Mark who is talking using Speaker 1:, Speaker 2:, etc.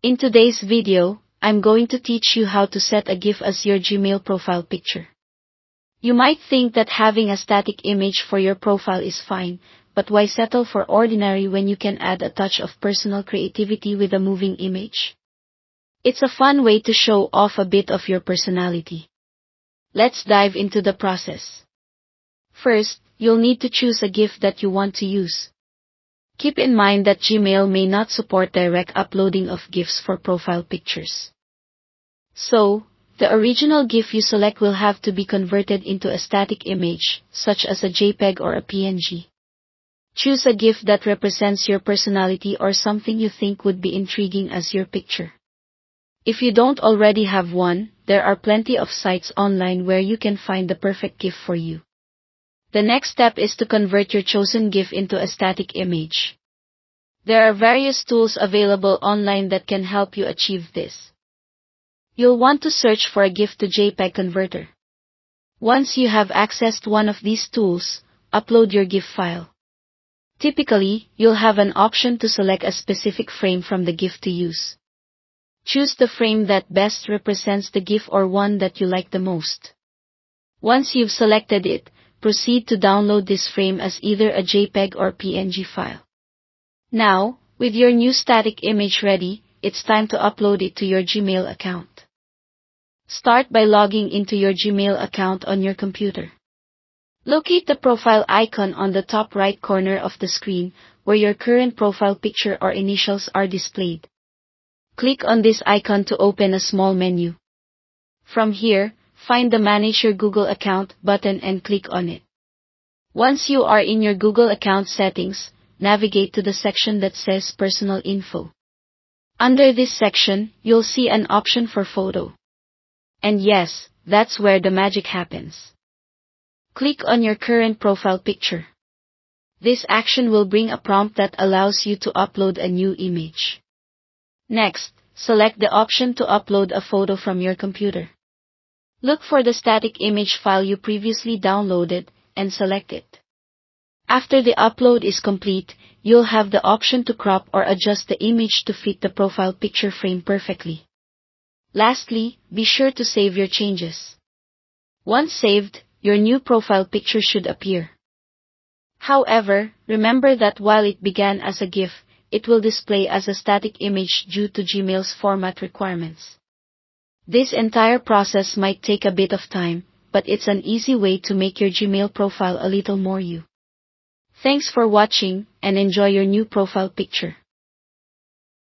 Speaker 1: In today's video, I'm going to teach you how to set a GIF as your Gmail profile picture. You might think that having a static image for your profile is fine, but why settle for ordinary when you can add a touch of personal creativity with a moving image? It's a fun way to show off a bit of your personality. Let's dive into the process. First, you'll need to choose a GIF that you want to use. Keep in mind that Gmail may not support direct uploading of GIFs for profile pictures. So, the original GIF you select will have to be converted into a static image, such as a JPEG or a PNG. Choose a GIF that represents your personality or something you think would be intriguing as your picture. If you don't already have one, there are plenty of sites online where you can find the perfect GIF for you. The next step is to convert your chosen GIF into a static image. There are various tools available online that can help you achieve this. You'll want to search for a GIF to JPEG converter. Once you have accessed one of these tools, upload your GIF file. Typically, you'll have an option to select a specific frame from the GIF to use. Choose the frame that best represents the GIF or one that you like the most. Once you've selected it, proceed to download this frame as either a JPEG or PNG file. Now, with your new static image ready, it's time to upload it to your Gmail account. Start by logging into your Gmail account on your computer. Locate the profile icon on the top right corner of the screen, where your current profile picture or initials are displayed. Click on this icon to open a small menu. From here, find the Manage Your Google Account button and click on it. Once you are in your Google account settings, navigate to the section that says Personal Info. Under this section, you'll see an option for photo. And yes, that's where the magic happens. Click on your current profile picture. This action will bring a prompt that allows you to upload a new image. Next, select the option to upload a photo from your computer. Look for the static image file you previously downloaded, and select it. After the upload is complete, you'll have the option to crop or adjust the image to fit the profile picture frame perfectly. Lastly, be sure to save your changes. Once saved, your new profile picture should appear. However, remember that while it began as a GIF, it will display as a static image due to Gmail's format requirements. This entire process might take a bit of time, but it's an easy way to make your Gmail profile a little more you. Thanks for watching, and enjoy your new profile picture.